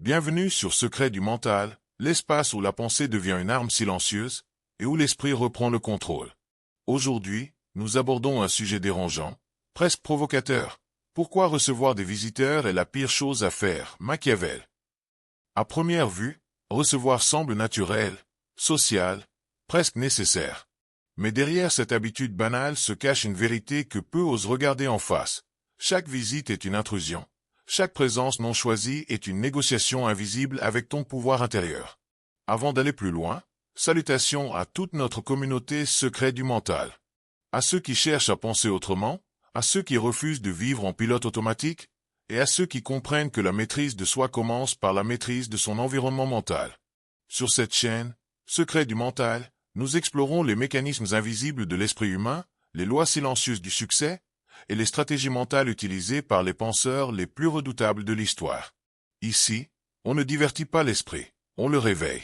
Bienvenue sur Secret du mental, l'espace où la pensée devient une arme silencieuse et où l'esprit reprend le contrôle. Aujourd'hui, nous abordons un sujet dérangeant, presque provocateur. Pourquoi recevoir des visiteurs est la pire chose à faire, Machiavel. À première vue, recevoir semble naturel, social, presque nécessaire. Mais derrière cette habitude banale se cache une vérité que peu osent regarder en face. Chaque visite est une intrusion. Chaque présence non choisie est une négociation invisible avec ton pouvoir intérieur. Avant d'aller plus loin, salutations à toute notre communauté secrète du mental. À ceux qui cherchent à penser autrement, à ceux qui refusent de vivre en pilote automatique, et à ceux qui comprennent que la maîtrise de soi commence par la maîtrise de son environnement mental. Sur cette chaîne, Secret du mental, nous explorons les mécanismes invisibles de l'esprit humain, les lois silencieuses du succès, et les stratégies mentales utilisées par les penseurs les plus redoutables de l'histoire. Ici, on ne divertit pas l'esprit, on le réveille.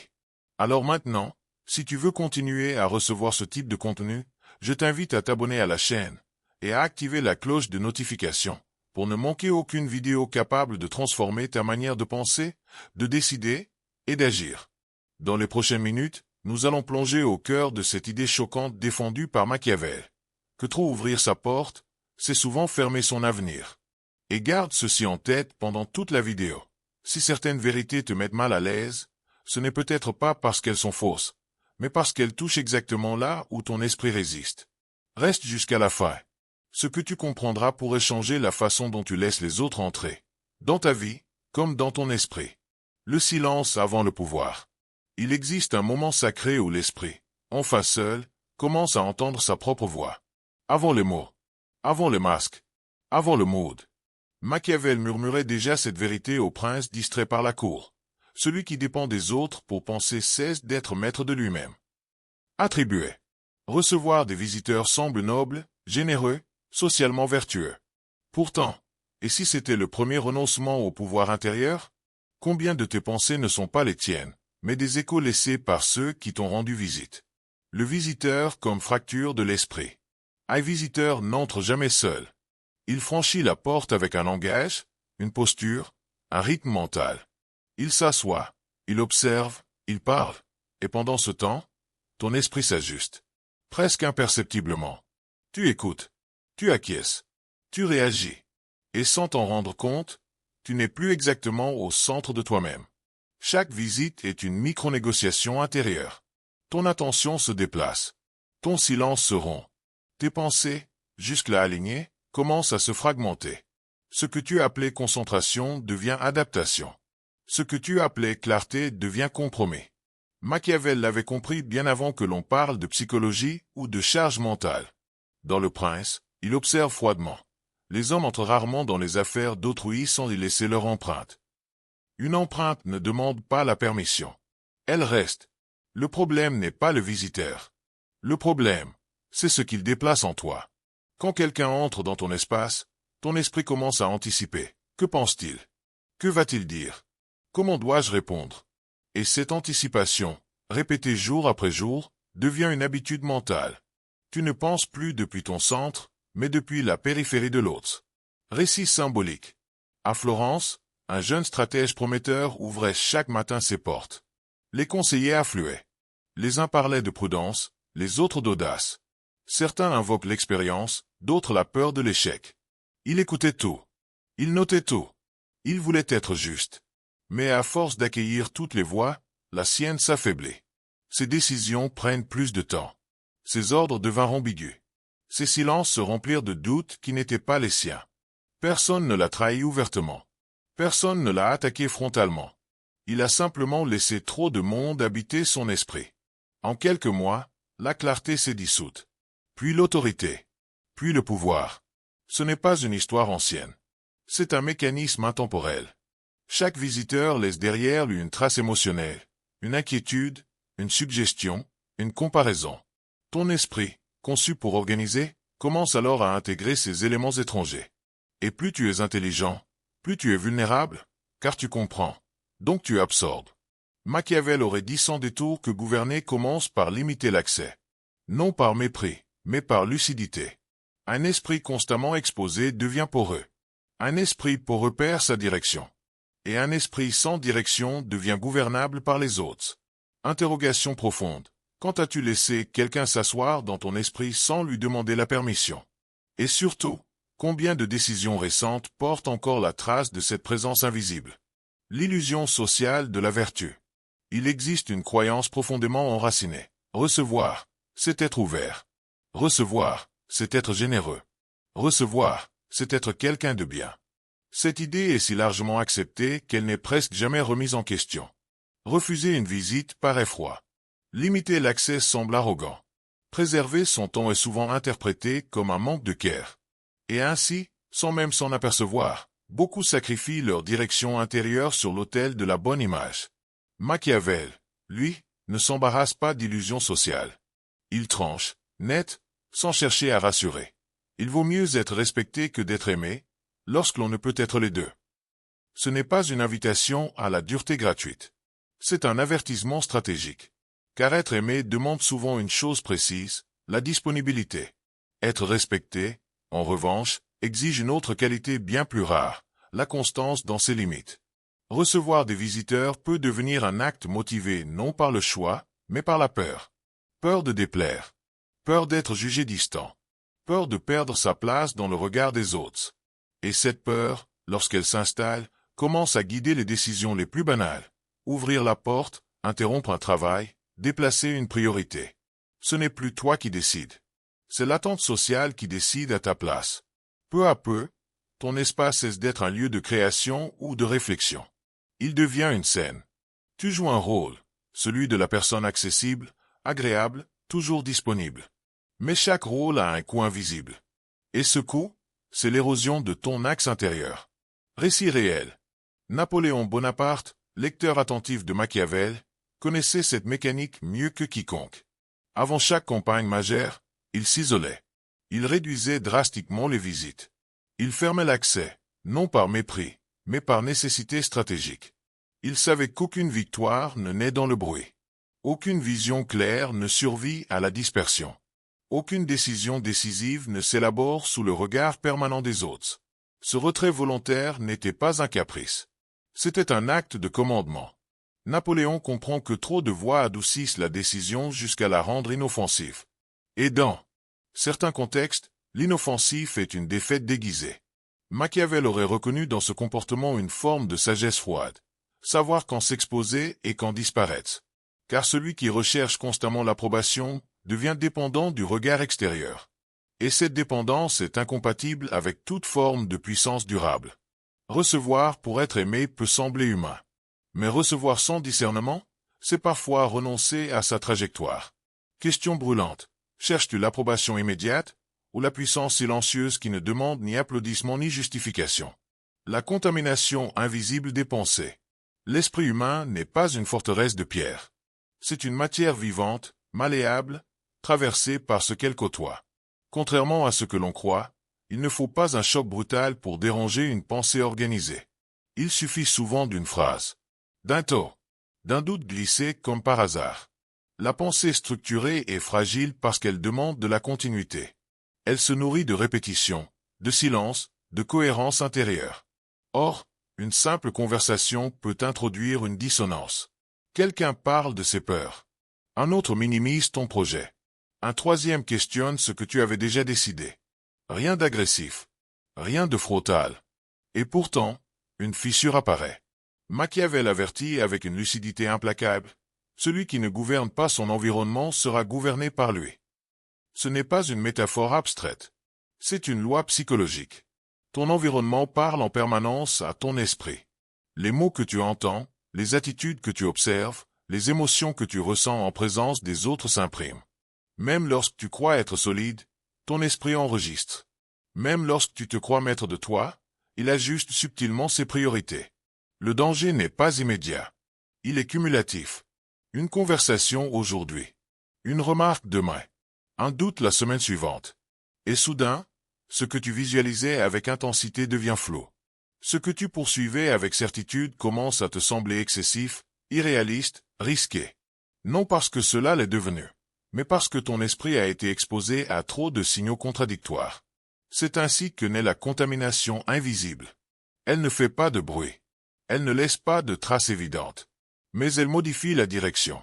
Alors maintenant, si tu veux continuer à recevoir ce type de contenu, je t'invite à t'abonner à la chaîne et à activer la cloche de notification pour ne manquer aucune vidéo capable de transformer ta manière de penser, de décider et d'agir. Dans les prochaines minutes, nous allons plonger au cœur de cette idée choquante défendue par Machiavel. Que trop ouvrir sa porte, c'est souvent fermer son avenir. Et garde ceci en tête pendant toute la vidéo. Si certaines vérités te mettent mal à l'aise, ce n'est peut-être pas parce qu'elles sont fausses, mais parce qu'elles touchent exactement là où ton esprit résiste. Reste jusqu'à la fin. Ce que tu comprendras pourrait changer la façon dont tu laisses les autres entrer, dans ta vie, comme dans ton esprit. Le silence avant le pouvoir. Il existe un moment sacré où l'esprit, enfin seul, commence à entendre sa propre voix. Avant les mots, avant le masque, avant le mood. Machiavel murmurait déjà cette vérité au prince distrait par la cour. Celui qui dépend des autres pour penser cesse d'être maître de lui-même. Attribuer. Recevoir des visiteurs semble noble, généreux, socialement vertueux. Pourtant, et si c'était le premier renoncement au pouvoir intérieur? Combien de tes pensées ne sont pas les tiennes, mais des échos laissés par ceux qui t'ont rendu visite? Le visiteur comme fracture de l'esprit. Un visiteur n'entre jamais seul. Il franchit la porte avec un langage, une posture, un rythme mental. Il s'assoit, il observe, il parle, et pendant ce temps, ton esprit s'ajuste. Presque imperceptiblement. Tu écoutes, tu acquiesces, tu réagis. Et sans t'en rendre compte, tu n'es plus exactement au centre de toi-même. Chaque visite est une micro-négociation intérieure. Ton attention se déplace. Ton silence se rompt. Tes pensées, jusque-là alignées, commencent à se fragmenter. Ce que tu appelais concentration devient adaptation. Ce que tu appelais clarté devient compromis. Machiavel l'avait compris bien avant que l'on parle de psychologie ou de charge mentale. Dans Le Prince, il observe froidement. Les hommes entrent rarement dans les affaires d'autrui sans y laisser leur empreinte. Une empreinte ne demande pas la permission. Elle reste. Le problème n'est pas le visiteur. Le problème, c'est ce qu'il déplace en toi. Quand quelqu'un entre dans ton espace, ton esprit commence à anticiper. Que pense-t-il? Que va-t-il dire? Comment dois-je répondre? Et cette anticipation, répétée jour après jour, devient une habitude mentale. Tu ne penses plus depuis ton centre, mais depuis la périphérie de l'autre. Récit symbolique. À Florence, un jeune stratège prometteur ouvrait chaque matin ses portes. Les conseillers affluaient. Les uns parlaient de prudence, les autres d'audace. Certains invoquent l'expérience, d'autres la peur de l'échec. Il écoutait tout. Il notait tout. Il voulait être juste. Mais à force d'accueillir toutes les voix, la sienne s'affaiblit. Ses décisions prennent plus de temps. Ses ordres devinrent ambigus. Ses silences se remplirent de doutes qui n'étaient pas les siens. Personne ne l'a trahi ouvertement. Personne ne l'a attaqué frontalement. Il a simplement laissé trop de monde habiter son esprit. En quelques mois, la clarté s'est dissoute. Puis l'autorité. Puis le pouvoir. Ce n'est pas une histoire ancienne. C'est un mécanisme intemporel. Chaque visiteur laisse derrière lui une trace émotionnelle, une inquiétude, une suggestion, une comparaison. Ton esprit, conçu pour organiser, commence alors à intégrer ces éléments étrangers. Et plus tu es intelligent, plus tu es vulnérable, car tu comprends. Donc tu absorbes. Machiavel aurait dit sans détour que gouverner commence par limiter l'accès. Non par mépris, mais par lucidité. Un esprit constamment exposé devient poreux. Un esprit poreux perd sa direction. Et un esprit sans direction devient gouvernable par les autres. Interrogation profonde. Quand as-tu laissé quelqu'un s'asseoir dans ton esprit sans lui demander la permission? Et surtout, combien de décisions récentes portent encore la trace de cette présence invisible? L'illusion sociale de la vertu. Il existe une croyance profondément enracinée. Recevoir, c'est être ouvert. Recevoir, c'est être généreux. Recevoir, c'est être quelqu'un de bien. Cette idée est si largement acceptée qu'elle n'est presque jamais remise en question. Refuser une visite paraît froid. Limiter l'accès semble arrogant. Préserver son temps est souvent interprété comme un manque de care. Et ainsi, sans même s'en apercevoir, beaucoup sacrifient leur direction intérieure sur l'autel de la bonne image. Machiavel, lui, ne s'embarrasse pas d'illusions sociales. Il tranche, net, sans chercher à rassurer. Il vaut mieux être respecté que d'être aimé, lorsque l'on ne peut être les deux. Ce n'est pas une invitation à la dureté gratuite. C'est un avertissement stratégique. Car être aimé demande souvent une chose précise, la disponibilité. Être respecté, en revanche, exige une autre qualité bien plus rare, la constance dans ses limites. Recevoir des visiteurs peut devenir un acte motivé non par le choix, mais par la peur. Peur de déplaire. Peur d'être jugé distant. Peur de perdre sa place dans le regard des autres. Et cette peur, lorsqu'elle s'installe, commence à guider les décisions les plus banales. Ouvrir la porte, interrompre un travail, déplacer une priorité. Ce n'est plus toi qui décides. C'est l'attente sociale qui décide à ta place. Peu à peu, ton espace cesse d'être un lieu de création ou de réflexion. Il devient une scène. Tu joues un rôle, celui de la personne accessible, agréable, toujours disponible. Mais chaque rôle a un coût invisible. Et ce coût, c'est l'érosion de ton axe intérieur. Récit réel. Napoléon Bonaparte, lecteur attentif de Machiavel, connaissait cette mécanique mieux que quiconque. Avant chaque campagne majeure, il s'isolait. Il réduisait drastiquement les visites. Il fermait l'accès, non par mépris, mais par nécessité stratégique. Il savait qu'aucune victoire ne naît dans le bruit. Aucune vision claire ne survit à la dispersion. Aucune décision décisive ne s'élabore sous le regard permanent des autres. Ce retrait volontaire n'était pas un caprice. C'était un acte de commandement. Napoléon comprend que trop de voix adoucissent la décision jusqu'à la rendre inoffensive. Et dans certains contextes, l'inoffensif est une défaite déguisée. Machiavel aurait reconnu dans ce comportement une forme de sagesse froide. Savoir quand s'exposer et quand disparaître. Car celui qui recherche constamment l'approbation devient dépendant du regard extérieur. Et cette dépendance est incompatible avec toute forme de puissance durable. Recevoir pour être aimé peut sembler humain. Mais recevoir sans discernement, c'est parfois renoncer à sa trajectoire. Question brûlante. Cherches-tu l'approbation immédiate ou la puissance silencieuse qui ne demande ni applaudissement ni justification? La contamination invisible des pensées. L'esprit humain n'est pas une forteresse de pierre. C'est une matière vivante, malléable, traversée par ce qu'elle côtoie. Contrairement à ce que l'on croit, il ne faut pas un choc brutal pour déranger une pensée organisée. Il suffit souvent d'une phrase, d'un taux, d'un doute glissé comme par hasard. La pensée structurée est fragile parce qu'elle demande de la continuité. Elle se nourrit de répétition, de silence, de cohérence intérieure. Or, une simple conversation peut introduire une dissonance. Quelqu'un parle de ses peurs. Un autre minimise ton projet. Un troisième questionne ce que tu avais déjà décidé. Rien d'agressif. Rien de frontal. Et pourtant, une fissure apparaît. Machiavel avertit avec une lucidité implacable. Celui qui ne gouverne pas son environnement sera gouverné par lui. Ce n'est pas une métaphore abstraite. C'est une loi psychologique. Ton environnement parle en permanence à ton esprit. Les mots que tu entends, les attitudes que tu observes, les émotions que tu ressens en présence des autres s'impriment. Même lorsque tu crois être solide, ton esprit enregistre. Même lorsque tu te crois maître de toi, il ajuste subtilement ses priorités. Le danger n'est pas immédiat. Il est cumulatif. Une conversation aujourd'hui. Une remarque demain. Un doute la semaine suivante. Et soudain, ce que tu visualisais avec intensité devient flou. Ce que tu poursuivais avec certitude commence à te sembler excessif, irréaliste, risqué. Non parce que cela l'est devenu, mais parce que ton esprit a été exposé à trop de signaux contradictoires. C'est ainsi que naît la contamination invisible. Elle ne fait pas de bruit. Elle ne laisse pas de traces évidentes. Mais elle modifie la direction.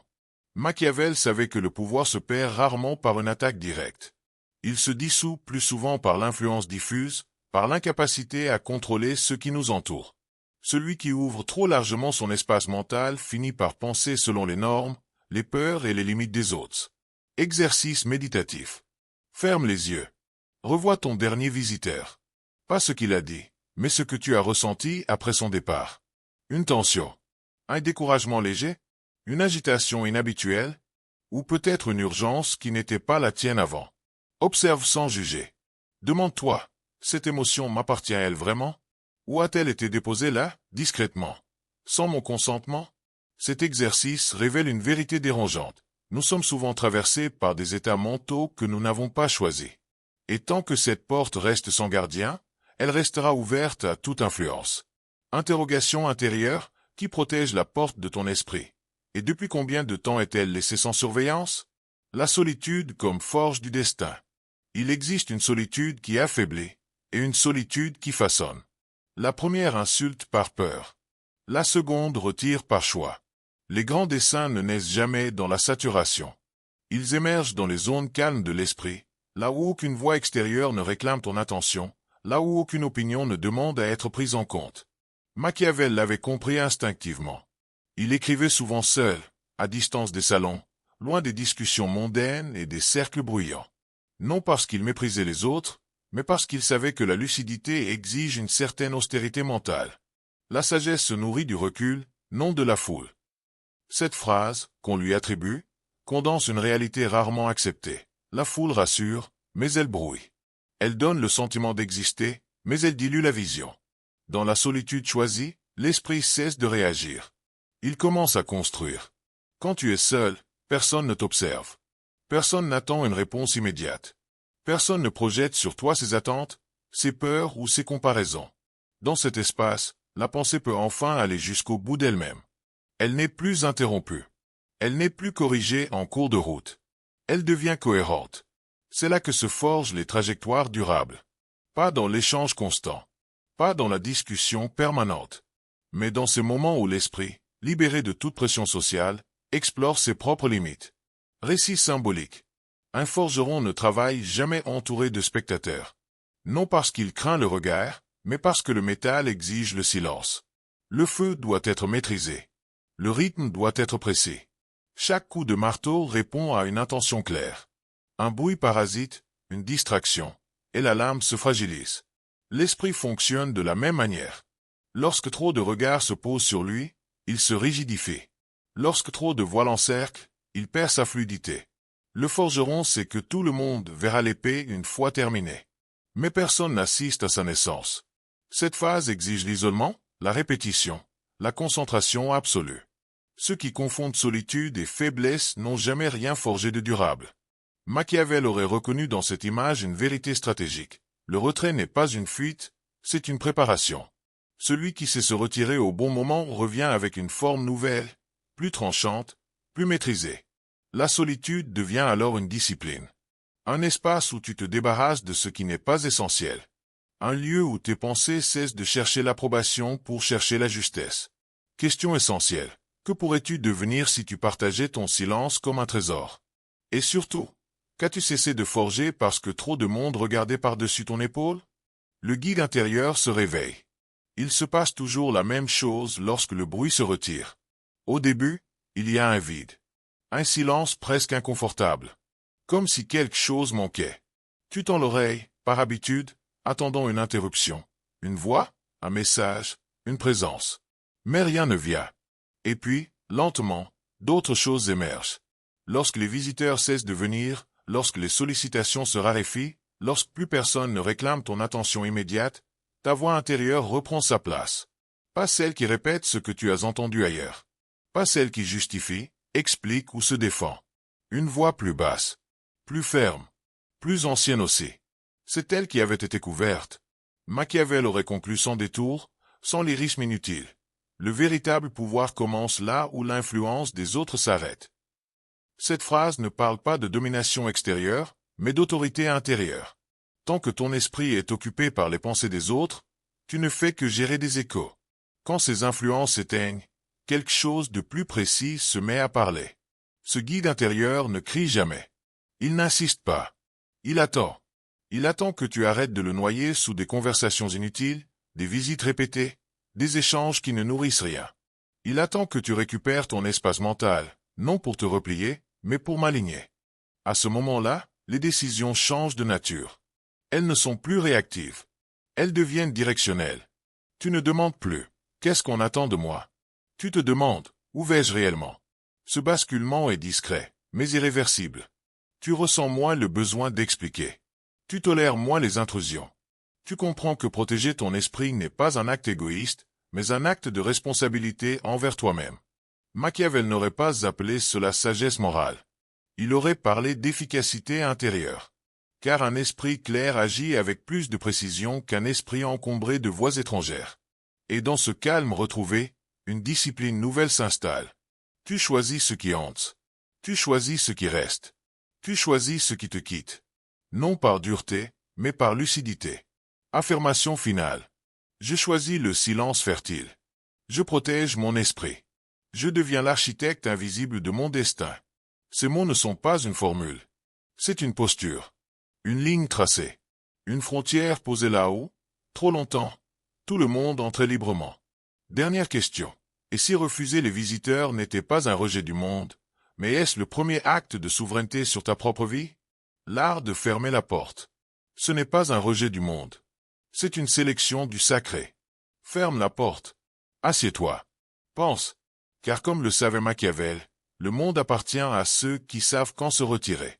Machiavel savait que le pouvoir se perd rarement par une attaque directe. Il se dissout plus souvent par l'influence diffuse, par l'incapacité à contrôler ce qui nous entoure. Celui qui ouvre trop largement son espace mental finit par penser selon les normes, les peurs et les limites des autres. Exercice méditatif. Ferme les yeux. Revois ton dernier visiteur. Pas ce qu'il a dit, mais ce que tu as ressenti après son départ. Une tension. Un découragement léger? Une agitation inhabituelle? Ou peut-être une urgence qui n'était pas la tienne avant. Observe sans juger. Demande-toi, cette émotion m'appartient-elle vraiment? Ou a-t-elle été déposée là, discrètement? Sans mon consentement? Cet exercice révèle une vérité dérangeante. Nous sommes souvent traversés par des états mentaux que nous n'avons pas choisis. Et tant que cette porte reste sans gardien, elle restera ouverte à toute influence. Interrogation intérieure, qui protège la porte de ton esprit? Et depuis combien de temps est-elle laissée sans surveillance? La solitude comme forge du destin. Il existe une solitude qui affaiblit, et une solitude qui façonne. La première insulte par peur. La seconde retire par choix. Les grands desseins ne naissent jamais dans la saturation. Ils émergent dans les zones calmes de l'esprit, là où aucune voix extérieure ne réclame ton attention, là où aucune opinion ne demande à être prise en compte. Machiavel l'avait compris instinctivement. Il écrivait souvent seul, à distance des salons, loin des discussions mondaines et des cercles bruyants. Non parce qu'il méprisait les autres, mais parce qu'il savait que la lucidité exige une certaine austérité mentale. La sagesse se nourrit du recul, non de la foule. Cette phrase, qu'on lui attribue, condense une réalité rarement acceptée. La foule rassure, mais elle brouille. Elle donne le sentiment d'exister, mais elle dilue la vision. Dans la solitude choisie, l'esprit cesse de réagir. Il commence à construire. Quand tu es seul, personne ne t'observe. Personne n'attend une réponse immédiate. Personne ne projette sur toi ses attentes, ses peurs ou ses comparaisons. Dans cet espace, la pensée peut enfin aller jusqu'au bout d'elle-même. Elle n'est plus interrompue. Elle n'est plus corrigée en cours de route. Elle devient cohérente. C'est là que se forgent les trajectoires durables. Pas dans l'échange constant. Pas dans la discussion permanente. Mais dans ces moments où l'esprit, libéré de toute pression sociale, explore ses propres limites. Récit symbolique. Un forgeron ne travaille jamais entouré de spectateurs. Non parce qu'il craint le regard, mais parce que le métal exige le silence. Le feu doit être maîtrisé. Le rythme doit être précis. Chaque coup de marteau répond à une intention claire. Un bruit parasite, une distraction, et la lame se fragilise. L'esprit fonctionne de la même manière. Lorsque trop de regards se posent sur lui, il se rigidifie. Lorsque trop de voix l'encerclent, il perd sa fluidité. Le forgeron sait que tout le monde verra l'épée une fois terminée. Mais personne n'assiste à sa naissance. Cette phase exige l'isolement, la répétition, la concentration absolue. Ceux qui confondent solitude et faiblesse n'ont jamais rien forgé de durable. Machiavel aurait reconnu dans cette image une vérité stratégique. Le retrait n'est pas une fuite, c'est une préparation. Celui qui sait se retirer au bon moment revient avec une forme nouvelle, plus tranchante, plus maîtrisée. La solitude devient alors une discipline. Un espace où tu te débarrasses de ce qui n'est pas essentiel. Un lieu où tes pensées cessent de chercher l'approbation pour chercher la justesse. Question essentielle. Que pourrais-tu devenir si tu partageais ton silence comme un trésor? Et surtout, qu'as-tu cessé de forger parce que trop de monde regardait par-dessus ton épaule? Le guide intérieur se réveille. Il se passe toujours la même chose lorsque le bruit se retire. Au début, il y a un vide. Un silence presque inconfortable. Comme si quelque chose manquait. Tu tends l'oreille, par habitude, attendant une interruption. Une voix, un message, une présence. Mais rien ne vient. Et puis, lentement, d'autres choses émergent. Lorsque les visiteurs cessent de venir, lorsque les sollicitations se raréfient, lorsque plus personne ne réclame ton attention immédiate, ta voix intérieure reprend sa place. Pas celle qui répète ce que tu as entendu ailleurs. Pas celle qui justifie, explique ou se défend. Une voix plus basse, plus ferme, plus ancienne aussi. C'est elle qui avait été couverte. Machiavel aurait conclu sans détour, sans lyrisme inutile. Le véritable pouvoir commence là où l'influence des autres s'arrête. Cette phrase ne parle pas de domination extérieure, mais d'autorité intérieure. Tant que ton esprit est occupé par les pensées des autres, tu ne fais que gérer des échos. Quand ces influences s'éteignent, quelque chose de plus précis se met à parler. Ce guide intérieur ne crie jamais. Il n'insiste pas. Il attend. Il attend que tu arrêtes de le noyer sous des conversations inutiles, des visites répétées, des échanges qui ne nourrissent rien. Il attend que tu récupères ton espace mental, non pour te replier, mais pour m'aligner. À ce moment-là, les décisions changent de nature. Elles ne sont plus réactives. Elles deviennent directionnelles. Tu ne demandes plus « Qu'est-ce qu'on attend de moi ?» Tu te demandes « Où vais-je réellement ?» Ce basculement est discret, mais irréversible. Tu ressens moins le besoin d'expliquer. Tu tolères moins les intrusions. Tu comprends que protéger ton esprit n'est pas un acte égoïste, mais un acte de responsabilité envers toi-même. Machiavel n'aurait pas appelé cela sagesse morale. Il aurait parlé d'efficacité intérieure. Car un esprit clair agit avec plus de précision qu'un esprit encombré de voix étrangères. Et dans ce calme retrouvé, une discipline nouvelle s'installe. Tu choisis ce qui hante. Tu choisis ce qui reste. Tu choisis ce qui te quitte. Non par dureté, mais par lucidité. Affirmation finale. Je choisis le silence fertile. Je protège mon esprit. Je deviens l'architecte invisible de mon destin. Ces mots ne sont pas une formule. C'est une posture. Une ligne tracée. Une frontière posée là-haut. Trop longtemps. Tout le monde entrait librement. Dernière question. Et si refuser les visiteurs n'était pas un rejet du monde, mais est-ce le premier acte de souveraineté sur ta propre vie? L'art de fermer la porte. Ce n'est pas un rejet du monde. C'est une sélection du sacré. Ferme la porte. Assieds-toi. Pense. Car comme le savait Machiavel, le monde appartient à ceux qui savent quand se retirer.